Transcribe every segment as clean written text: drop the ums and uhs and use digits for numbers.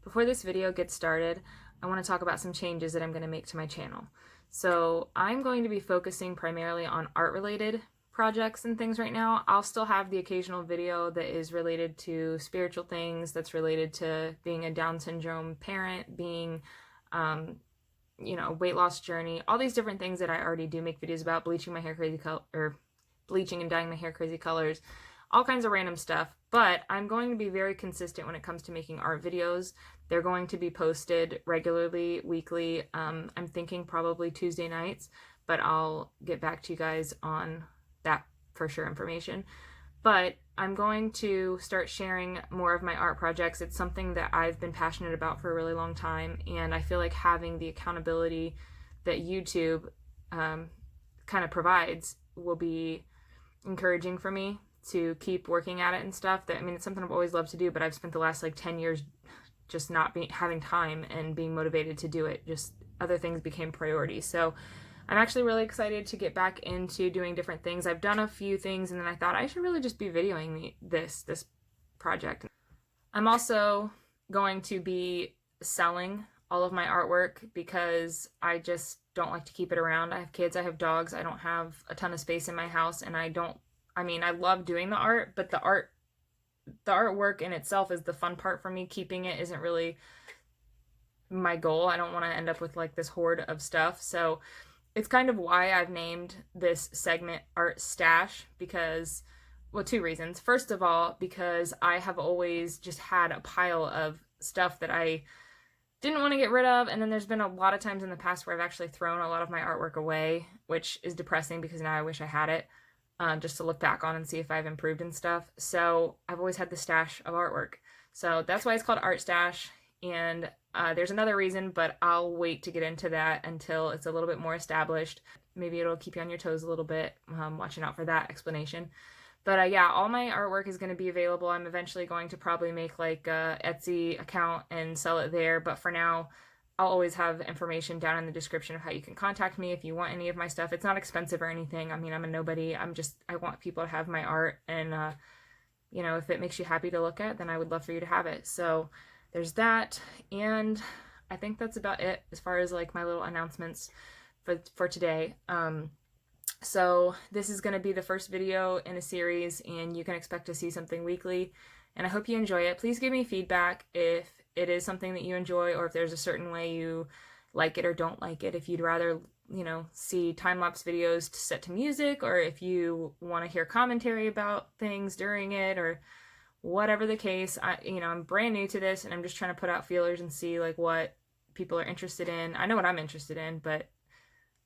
Before this video gets started, I want to talk about some changes that I'm going to make to my channel. So I'm going to be focusing primarily on art-related projects and things right now. I'll still have the occasional video that is related to spiritual things, that's related to being a Down syndrome parent, being, weight loss journey, all these different things that I already do make videos about, bleaching my hair crazy color, or bleaching and dyeing my hair crazy colors, all kinds of random stuff. But I'm going to be very consistent when it comes to making art videos. They're going to be posted regularly, weekly. I'm thinking probably Tuesday nights, but I'll get back to you guys on that for sure information. But I'm going to start sharing more of my art projects. It's something that I've been passionate about for a really long time, and I feel like having the accountability that YouTube kind of provides will be encouraging for me to keep working at it and stuff. It's something I've always loved to do, but I've spent the last 10 years just not having time and being motivated to do it. Just other things became priorities. So I'm actually really excited to get back into doing different things. I've done a few things, and then I thought I should really just be videoing this project. I'm also going to be selling all of my artwork because I just don't like to keep it around. I have kids, I have dogs, I don't have a ton of space in my house, and I love doing the art, but the artwork in itself is the fun part for me. Keeping it isn't really my goal. I don't want to end up with like this hoard of stuff. So it's kind of why I've named this segment Art Stash, because, well, two reasons. First of all, because I have always just had a pile of stuff that I didn't want to get rid of, and then there's been a lot of times in the past where I've actually thrown a lot of my artwork away, which is depressing because now I wish I had it. Just to look back on and see if I've improved and stuff. So I've always had the stash of artwork. So that's why it's called Art Stash. And there's another reason, but I'll wait to get into that until it's a little bit more established. Maybe it'll keep you on your toes a little bit, watching out for that explanation. But yeah, all my artwork is going to be available. I'm eventually going to probably make like a Etsy account and sell it there. But for now, I'll always have information down in the description of how you can contact me if you want any of my stuff. It's not expensive or anything. I'm a nobody. I want people to have my art, and if it makes you happy to look at, then I would love for you to have it. So there's that, and I think that's about it as far as like my little announcements for today. So this is going to be the first video in a series, and you can expect to see something weekly, and I hope you enjoy it. Please give me feedback if it is something that you enjoy, or if there's a certain way you like it or don't like it. If you'd rather, see time-lapse videos set to music, or if you want to hear commentary about things during it, or whatever the case. I'm brand new to this, and I'm just trying to put out feelers and see like what people are interested in. I know what I'm interested in, but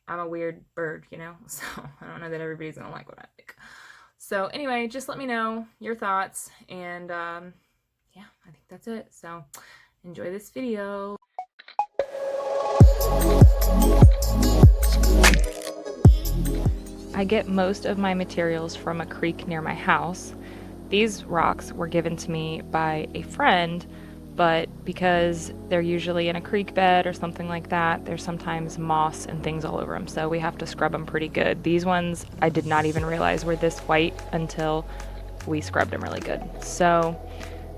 I'm a weird bird, so I don't know that everybody's gonna like what I like. So anyway, just let me know your thoughts, and yeah, I think that's it. So enjoy this video. I get most of my materials from a creek near my house. These rocks were given to me by a friend, but because they're usually in a creek bed or something like that, there's sometimes moss and things all over them, so we have to scrub them pretty good. These ones I did not even realize were this white until we scrubbed them really good. So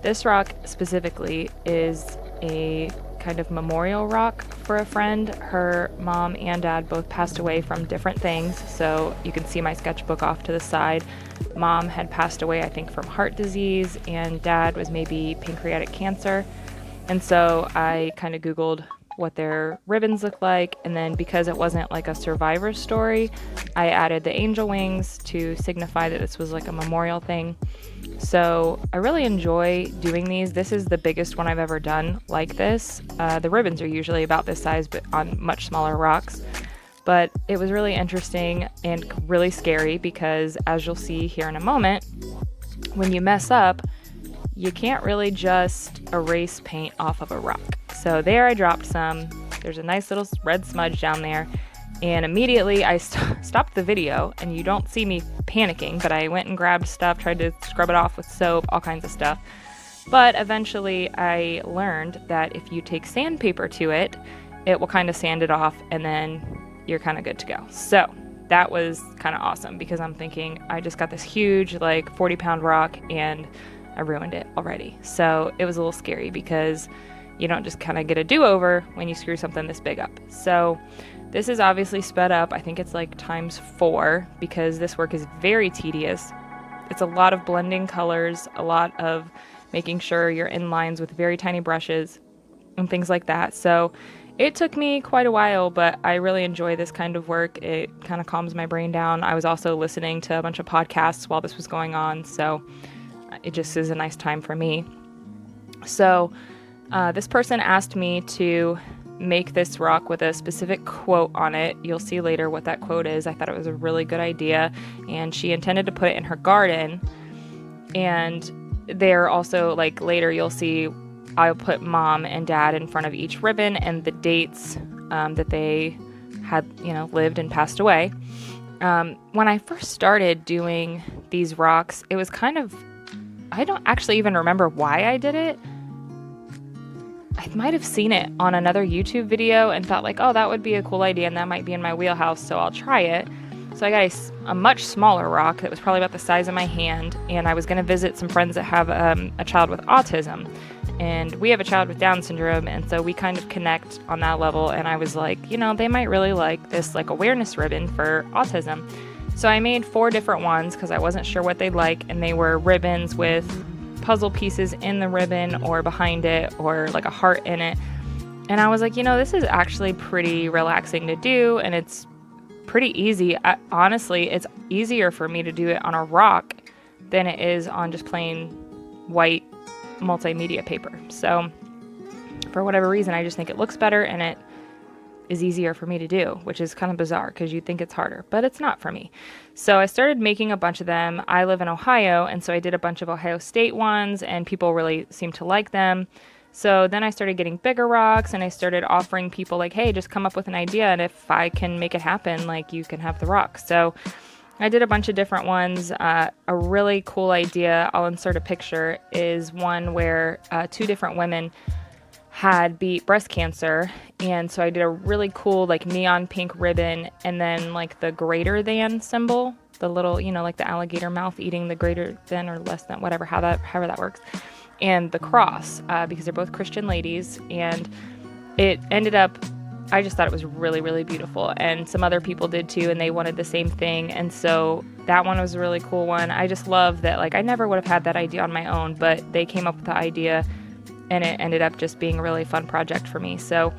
this rock specifically is a kind of memorial rock for a friend. Her mom and dad both passed away from different things, so you can see my sketchbook off to the side. Mom had passed away, I think, from heart disease, and dad was maybe pancreatic cancer. And so I kind of Googled what their ribbons look like, and then because it wasn't like a survivor story, I added the angel wings to signify that this was like a memorial thing. So I really enjoy doing these. This is the biggest one I've ever done like this. The ribbons are usually about this size, but on much smaller rocks. But it was really interesting and really scary because, as you'll see here in a moment, when you mess up, you can't really just erase paint off of a rock. So there I dropped some. There's a nice little red smudge down there. And immediately I stopped the video, and you don't see me panicking, but I went and grabbed stuff, tried to scrub it off with soap, all kinds of stuff. But eventually I learned that if you take sandpaper to it, it will kind of sand it off, and then you're kind of good to go. So that was kind of awesome, because I'm thinking I just got this huge like 40-pound rock and I ruined it already. So it was a little scary because you don't just kind of get a do-over when you screw something this big up. So this is obviously sped up. I think it's like ×4 because this work is very tedious. It's a lot of blending colors, a lot of making sure you're in lines with very tiny brushes and things like that. So it took me quite a while, but I really enjoy this kind of work. It kind of calms my brain down. I was also listening to a bunch of podcasts while this was going on, so it just is a nice time for me. So this person asked me to make this rock with a specific quote on it. You'll see later what that quote is. I thought it was a really good idea, and she intended to put it in her garden. And there also, like, later you'll see I'll put mom and dad in front of each ribbon and the dates that they had, lived and passed away. When I first started doing these rocks, it was kind of, I don't actually even remember why I did it. I might have seen it on another YouTube video and thought like, oh, that would be a cool idea and that might be in my wheelhouse, so I'll try it. So I got a much smaller rock that was probably about the size of my hand, and I was going to visit some friends that have a child with autism. And we have a child with Down syndrome, and so we kind of connect on that level, and I was like, they might really like this like awareness ribbon for autism. So I made 4 different ones because I wasn't sure what they'd like, and they were ribbons with puzzle pieces in the ribbon or behind it or like a heart in it. And I was like, this is actually pretty relaxing to do, and it's pretty easy. Honestly, it's easier for me to do it on a rock than it is on just plain white multimedia paper. So for whatever reason, I just think it looks better and it is easier for me to do, which is kind of bizarre because you think it's harder, but it's not for me. So I started making a bunch of them. I live in Ohio, and so I did a bunch of Ohio State ones, and people really seemed to like them. So then I started getting bigger rocks, and I started offering people like, hey, just come up with an idea, and if I can make it happen, like, you can have the rock. So I did a bunch of different ones. A really cool idea, I'll insert a picture, is one where 2 different women had beat breast cancer, and so I did a really cool like neon pink ribbon, and then like the greater than symbol, the little, like the alligator mouth eating the greater than or less than, whatever, however that works, and the cross, because they're both Christian ladies. And it ended up, I just thought it was really, really beautiful, and some other people did too, and they wanted the same thing, and so that one was a really cool one. I just love that, like, I never would have had that idea on my own, but they came up with the idea, and it ended up just being a really fun project for me. So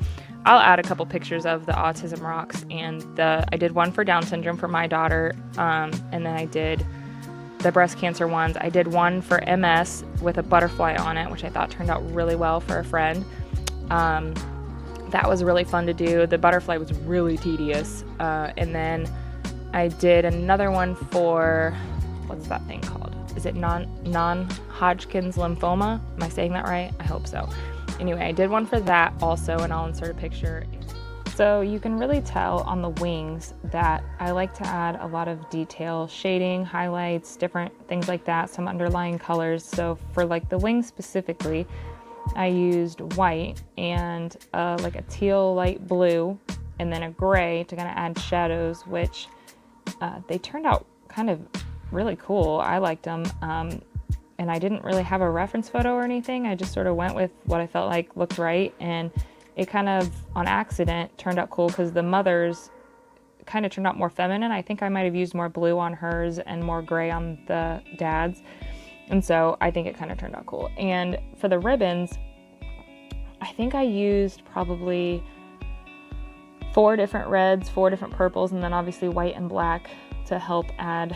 I'll add a couple pictures of the autism rocks, and I did one for Down syndrome for my daughter, and then I did the breast cancer ones. I did one for MS with a butterfly on it, which I thought turned out really well for a friend. That was really fun to do. The butterfly was really tedious. And then I did another one for, what's that thing called? Is it non-Hodgkin's lymphoma? Am I saying that right? I hope so. Anyway, I did one for that also, and I'll insert a picture. So you can really tell on the wings that I like to add a lot of detail, shading, highlights, different things like that, some underlying colors. So for like the wings specifically, I used white and like a teal light blue, and then a gray to kind of add shadows, which they turned out kind of really cool. I liked them, and I didn't really have a reference photo or anything. I just sort of went with what I felt like looked right, and it kind of on accident turned out cool because the mother's kind of turned out more feminine. I think I might have used more blue on hers and more gray on the dad's, and so I think it kind of turned out cool. And for the ribbons, I think I used probably 4 different reds, 4 different purples, and then obviously white and black to help add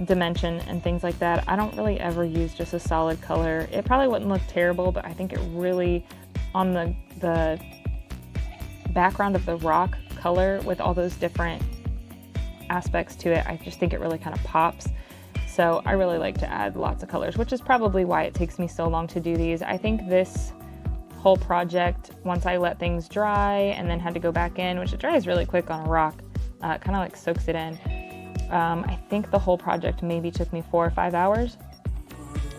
dimension and things like that. I don't really ever use just a solid color. It probably wouldn't look terrible, but I think it really, on the background of the rock color with all those different aspects to it, I just think it really kind of pops. So I really like to add lots of colors, which is probably why it takes me so long to do these. I think this whole project, once I let things dry and then had to go back in, which it dries really quick on a rock, kind of like soaks it in. I think the whole project maybe took me 4 or 5 hours.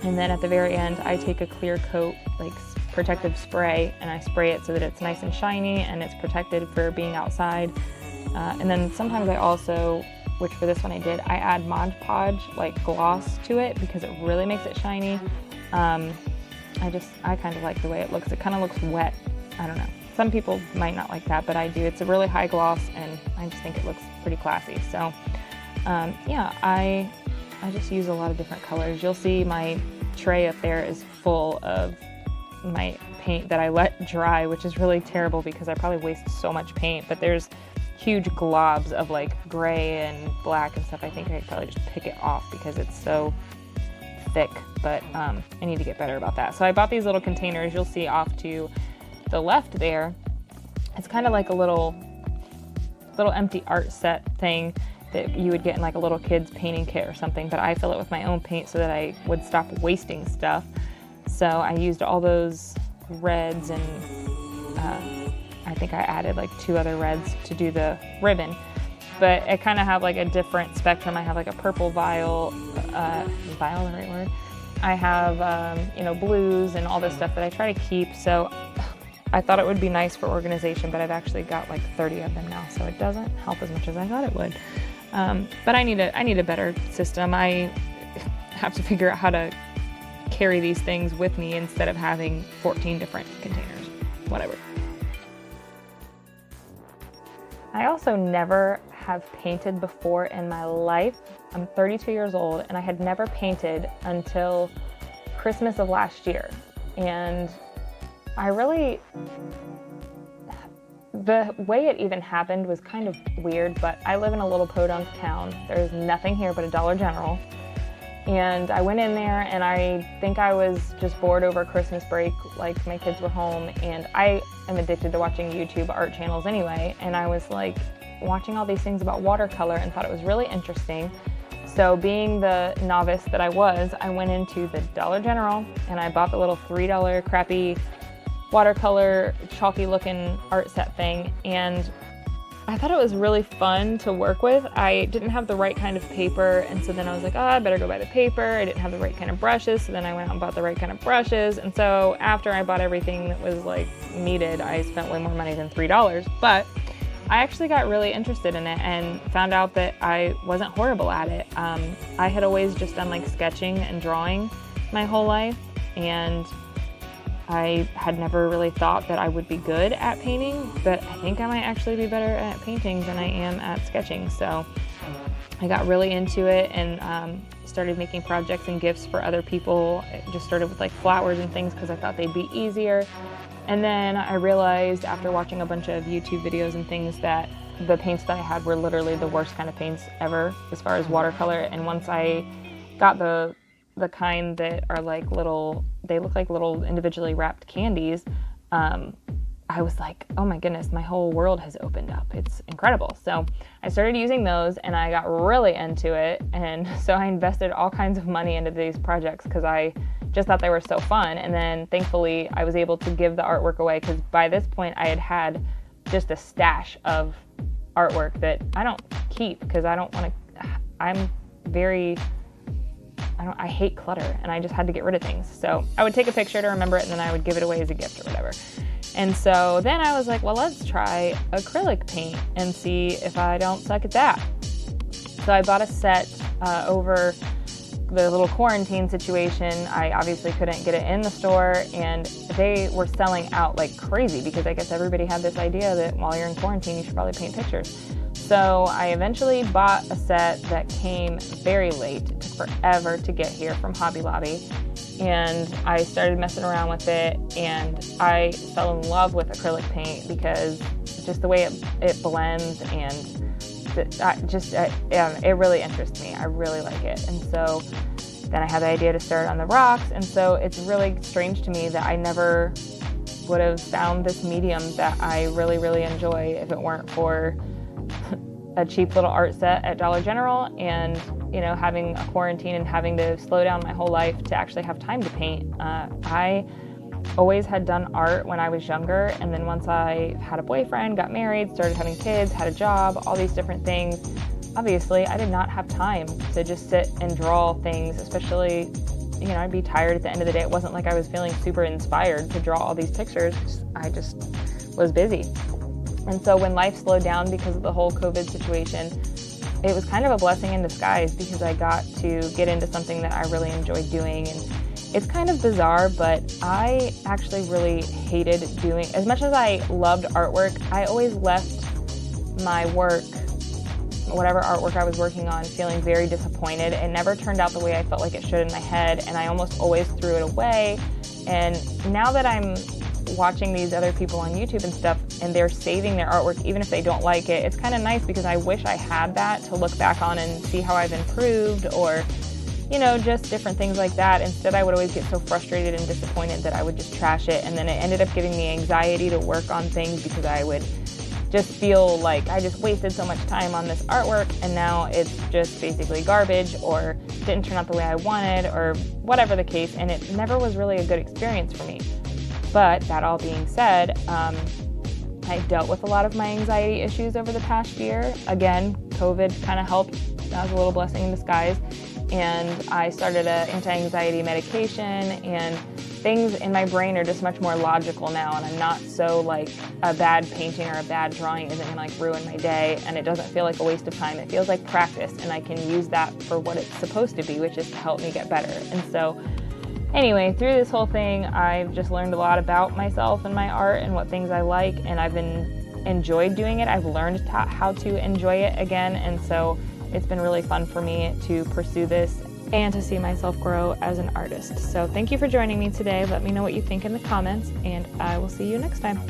And then at the very end, I take a clear coat, like protective spray, and I spray it so that it's nice and shiny and it's protected for being outside. And then sometimes I also, which for this one I did, I add Mod Podge, like gloss to it, because it really makes it shiny. I kind of like the way it looks. It kind of looks wet. I don't know. Some people might not like that, but I do. It's a really high gloss, and I just think it looks pretty classy. So, yeah, I just use a lot of different colors. You'll see my tray up there is full of my paint that I let dry, which is really terrible because I probably waste so much paint, but there's huge globs of like gray and black and stuff. I think I could probably just pick it off because it's so thick, but I need to get better about that. So I bought these little containers. You'll see off to the left there. It's kind of like a little empty art set thing that you would get in like a little kid's painting kit or something, but I fill it with my own paint so that I would stop wasting stuff. So I used all those reds, and I think I added like 2 other reds to do the ribbon. But I kind of have like a different spectrum. I have like a purple vial, vial the right word? I have, blues and all this stuff that I try to keep. So I thought it would be nice for organization, but I've actually got like 30 of them now, so it doesn't help as much as I thought it would. But I need a better system. I have to figure out how to carry these things with me instead of having 14 different containers, whatever. I also never have painted before in my life. I'm 32 years old, and I had never painted until Christmas of last year. And the way it even happened was kind of weird, but I live in a little podunk town. There's nothing here but a Dollar General. And I went in there, and I think I was just bored over Christmas break, like my kids were home, and I am addicted to watching YouTube art channels anyway, and I was like watching all these things about watercolor and thought it was really interesting. So being the novice that I was, I went into the Dollar General and I bought the little $3 crappy watercolor chalky looking art set thing, and I thought it was really fun to work with. I didn't have the right kind of paper, and so then I was like, I better go buy the paper. I didn't have the right kind of brushes, so then I went out and bought the right kind of brushes. And so after I bought everything that was like needed, I spent way more money than $3, but I actually got really interested in it and found out that I wasn't horrible at it. I had always just done like sketching and drawing my whole life, and I had never really thought that I would be good at painting, but I think I might actually be better at painting than I am at sketching. So I got really into it and started making projects and gifts for other people. It just started with like flowers and things because I thought they'd be easier. And then I realized after watching a bunch of YouTube videos and things that the paints that I had were literally the worst kind of paints ever as far as watercolor. And once I got the kind that are like little, they look like little individually wrapped candies, I was like, oh my goodness, my whole world has opened up. It's incredible. So I started using those and I got really into it. And so I invested all kinds of money into these projects because I just thought they were so fun. And then thankfully I was able to give the artwork away because by this point I had just a stash of artwork that I don't keep because I don't want to, I hate clutter and I just had to get rid of things. So I would take a picture to remember it and then I would give it away as a gift or whatever. And so then I was like, well, let's try acrylic paint and see if I don't suck at that. So I bought a set over the little quarantine situation. I obviously couldn't get it in the store and they were selling out like crazy because I guess everybody had this idea that while you're in quarantine, you should probably paint pictures. So I eventually bought a set that came very late. It took forever to get here from Hobby Lobby. And I started messing around with it and I fell in love with acrylic paint because just the way it blends and it really interests me. I really like it. And so then I had the idea to start on the rocks. And so it's really strange to me that I never would have found this medium that I really, really enjoy if it weren't for a cheap little art set at Dollar General and, you know, having a quarantine and having to slow down my whole life to actually have time to paint. I always had done art when I was younger, and then once I had a boyfriend, got married, started having kids, had a job, all these different things, obviously I did not have time to just sit and draw things, especially, you know, I'd be tired at the end of the day. It wasn't like I was feeling super inspired to draw all these pictures. I just was busy. And so when life slowed down because of the whole COVID situation, it was kind of a blessing in disguise because I got to get into something that I really enjoyed doing. It's kind of bizarre, but I actually really hated doing, as much as I loved artwork, I always left my work, whatever artwork I was working on, feeling very disappointed. It never turned out the way I felt like it should in my head, and I almost always threw it away. And now that I'm watching these other people on YouTube and stuff, and they're saving their artwork even if they don't like it, it's kind of nice because I wish I had that to look back on and see how I've improved, or just different things like that. Instead, I would always get so frustrated and disappointed that I would just trash it, and then it ended up giving me anxiety to work on things because I would just feel like I just wasted so much time on this artwork, and now it's just basically garbage or didn't turn out the way I wanted, or whatever the case, and it never was really a good experience for me. But that all being said, I dealt with a lot of my anxiety issues over the past year. Again, COVID kind of helped. That was a little blessing in disguise. And I started an anti-anxiety medication, and things in my brain are just much more logical now, and I'm not so like a bad painting or a bad drawing isn't gonna ruin my day, and it doesn't feel like a waste of time. It feels like practice, and I can use that for what it's supposed to be, which is to help me get better. And so anyway, through this whole thing, I've just learned a lot about myself and my art and what things I like, and I've enjoyed doing it. I've learned how to enjoy it again, and so it's been really fun for me to pursue this and to see myself grow as an artist. So thank you for joining me today. Let me know what you think in the comments, and I will see you next time.